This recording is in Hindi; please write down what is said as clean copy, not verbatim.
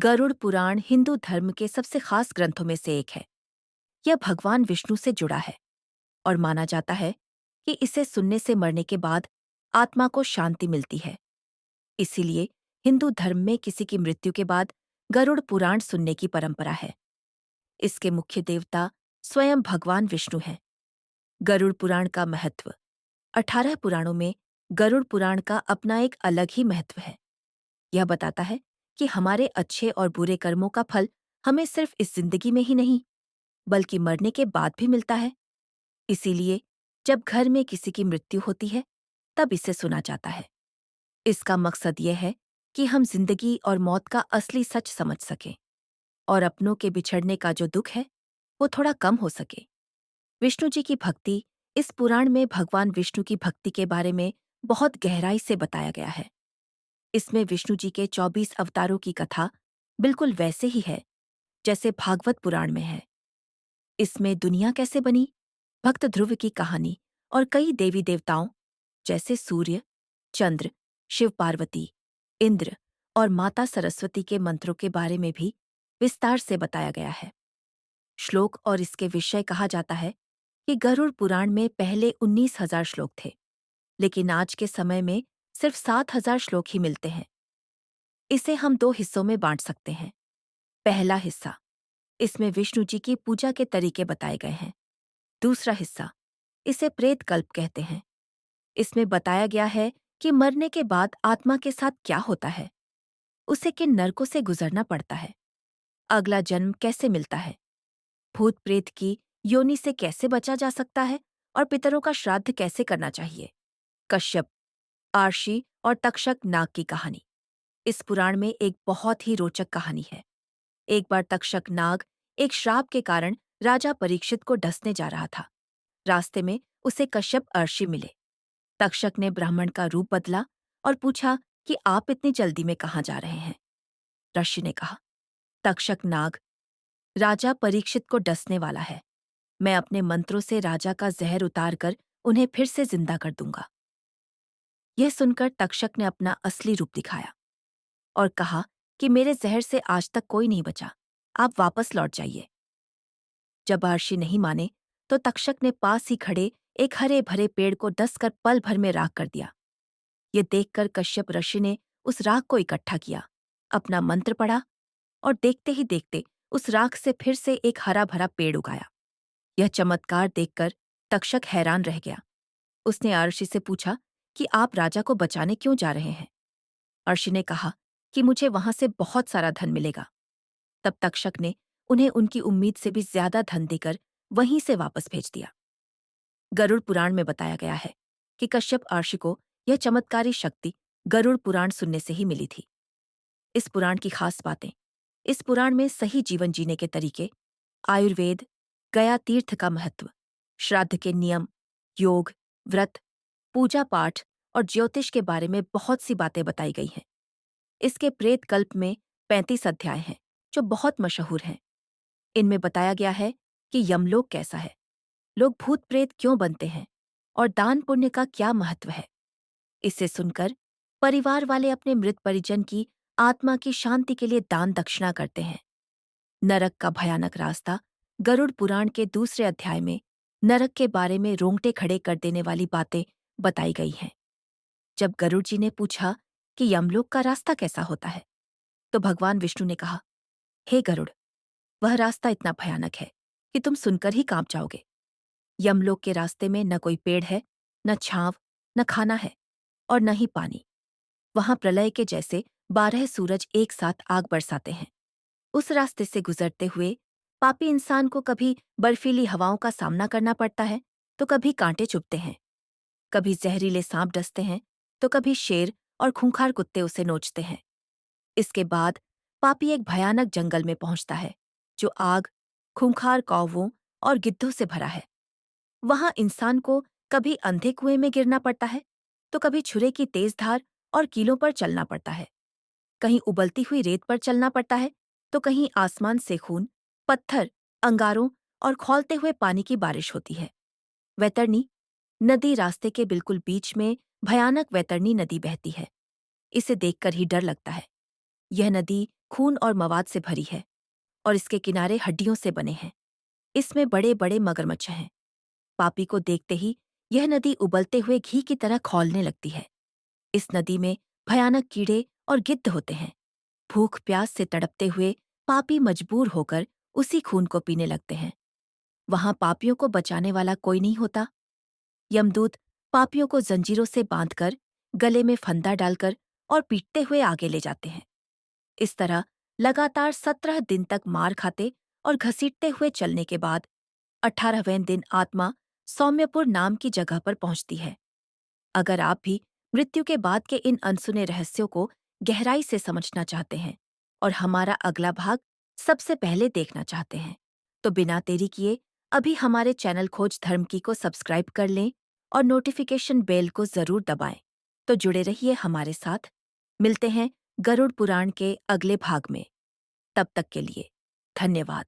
गरुड़ पुराण हिंदू धर्म के सबसे खास ग्रंथों में से एक है। यह भगवान विष्णु से जुड़ा है और माना जाता है कि इसे सुनने से मरने के बाद आत्मा को शांति मिलती है। इसीलिए हिंदू धर्म में किसी की मृत्यु के बाद गरुड़ पुराण सुनने की परंपरा है। इसके मुख्य देवता स्वयं भगवान विष्णु हैं। गरुड़ पुराण का महत्व 18 पुराणों में गरुड़ पुराण का अपना एक अलग ही महत्व है। यह बताता है कि हमारे अच्छे और बुरे कर्मों का फल हमें सिर्फ इस जिंदगी में ही नहीं बल्कि मरने के बाद भी मिलता है। इसीलिए जब घर में किसी की मृत्यु होती है तब इसे सुना जाता है। इसका मकसद यह है कि हम जिंदगी और मौत का असली सच समझ सकें और अपनों के बिछड़ने का जो दुख है वो थोड़ा कम हो सके। विष्णु जी की भक्ति इस पुराण में भगवान विष्णु की भक्ति के बारे में बहुत गहराई से बताया गया है। इसमें विष्णु जी के 24 अवतारों की कथा बिल्कुल वैसे ही है जैसे भागवत पुराण में है। इसमें दुनिया कैसे बनी, भक्त ध्रुव की कहानी और कई देवी देवताओं जैसे सूर्य, चंद्र, शिव पार्वती, इंद्र और माता सरस्वती के मंत्रों के बारे में भी विस्तार से बताया गया है। श्लोक और इसके विषय कहा जाता है कि गरुड़ पुराण में पहले 19,000 श्लोक थे, लेकिन आज के समय में सिर्फ 7,000 श्लोक ही मिलते हैं। इसे हम दो हिस्सों में बांट सकते हैं। पहला हिस्सा, इसमें विष्णु जी की पूजा के तरीके बताए गए हैं। दूसरा हिस्सा, इसे प्रेत कल्प कहते हैं। इसमें बताया गया है कि मरने के बाद आत्मा के साथ क्या होता है, उसे किन नरकों से गुजरना पड़ता है, अगला जन्म कैसे मिलता है, भूत प्रेत की योनि से कैसे बचा जा सकता है और पितरों का श्राद्ध कैसे करना चाहिए। कश्यप, आर्षि और तक्षक नाग की कहानी। इस पुराण में एक बहुत ही रोचक कहानी है। एक बार तक्षक नाग एक श्राप के कारण राजा परीक्षित को डसने जा रहा था। रास्ते में उसे कश्यप अर्षि मिले। तक्षक ने ब्राह्मण का रूप बदला और पूछा कि आप इतनी जल्दी में कहाँ जा रहे हैं। ऋषि ने कहा, तक्षक नाग, राजा परीक्षित को डसने वाला है। मैं अपने मंत्रों से राजा का जहर उतार कर उन्हें फिर से जिंदा कर दूंगा। यह सुनकर तक्षक ने अपना असली रूप दिखाया और कहा कि मेरे जहर से आज तक कोई नहीं बचा, आप वापस लौट जाइए। जब अर्षि नहीं माने तो तक्षक ने पास ही खड़े एक हरे भरे पेड़ को डसकर पल भर में राख कर दिया। ये देखकर कश्यप ऋषि ने उस राख को इकट्ठा किया, अपना मंत्र पढ़ा और देखते ही देखते उस राख से फिर से एक हरा भरा पेड़ उगाया। यह चमत्कार देखकर तक्षक हैरान रह गया। उसने अर्षि से पूछा कि आप राजा को बचाने क्यों जा रहे हैं। अर्षि ने कहा कि मुझे वहां से बहुत सारा धन मिलेगा। तब तक्षक ने उन्हें उनकी उम्मीद से भी ज्यादा धन देकर वहीं से वापस भेज दिया। गरुड़ पुराण में बताया गया है कि कश्यप अर्षि को यह चमत्कारी शक्ति गरुड़ पुराण सुनने से ही मिली थी। इस पुराण की खास बातें, इस पुराण में सही जीवन जीने के तरीके, आयुर्वेद, गया तीर्थ का महत्व, श्राद्ध के नियम, योग, व्रत, पूजा पाठ और ज्योतिष के बारे में बहुत सी बातें बताई गई हैं। इसके प्रेत कल्प में 35 अध्याय हैं जो बहुत मशहूर हैं। इनमें बताया गया है कि यमलोक कैसा है, लोग भूत प्रेत क्यों बनते हैं और दान पुण्य का क्या महत्व है। इसे सुनकर परिवार वाले अपने मृत परिजन की आत्मा की शांति के लिए दान दक्षिणा करते हैं। नरक का भयानक रास्ता, गरुड़ पुराण के दूसरे अध्याय में नरक के बारे में रोंगटे खड़े कर देने वाली बातें बताई गई हैं। जब गरुड़ जी ने पूछा कि यमलोक का रास्ता कैसा होता है, तो भगवान विष्णु ने कहा, हे गरुड़, वह रास्ता इतना भयानक है कि तुम सुनकर ही कांप जाओगे। यमलोक के रास्ते में न कोई पेड़ है, न छांव, न खाना है और न ही पानी। वहां प्रलय के जैसे 12 सूरज एक साथ आग बरसाते हैं। उस रास्ते से गुजरते हुए पापी इंसान को कभी बर्फीली हवाओं का सामना करना पड़ता है, तो कभी कांटे चुभते हैं, कभी जहरीले सांप डसते हैं, तो कभी शेर और खूंखार कुत्ते उसे नोचते हैं। इसके बाद पापी एक भयानक जंगल में पहुंचता है जो आग, खूंखार कौवों और गिद्धों से भरा है। वहां इंसान को कभी अंधे कुएं में गिरना पड़ता है, तो कभी छुरे की तेज धार और कीलों पर चलना पड़ता है। कहीं उबलती हुई रेत पर चलना पड़ता है, तो कहीं आसमान से खून, पत्थर, अंगारों और खौलते हुए पानी की बारिश होती है। वैतरणी नदी रास्ते के बिल्कुल बीच में भयानक वैतरणी नदी बहती है। इसे देखकर ही डर लगता है। यह नदी खून और मवाद से भरी है और इसके किनारे हड्डियों से बने हैं। इसमें बड़े बड़े मगरमच्छ हैं। पापी को देखते ही यह नदी उबलते हुए घी की तरह खौलने लगती है। इस नदी में भयानक कीड़े और गिद्ध होते हैं। भूख प्यास से तड़पते हुए पापी मजबूर होकर उसी खून को पीने लगते हैं। वहां पापियों को बचाने वाला कोई नहीं होता। यमदूत पापियों को जंजीरों से बांधकर, गले में फंदा डालकर और पीटते हुए आगे ले जाते हैं। इस तरह लगातार 17 दिन तक मार खाते और घसीटते हुए चलने के बाद 18वें दिन आत्मा सौम्यपुर नाम की जगह पर पहुंचती है। अगर आप भी मृत्यु के बाद के इन अनसुने रहस्यों को गहराई से समझना चाहते हैं और हमारा अगला भाग सबसे पहले देखना चाहते हैं, तो बिना देरी किए अभी हमारे चैनल खोज धर्म की को सब्सक्राइब कर लें और नोटिफिकेशन बेल को जरूर दबाएं। तो जुड़े रहिए हमारे साथ। मिलते हैं गरुड़ पुराण के अगले भाग में। तब तक के लिए धन्यवाद।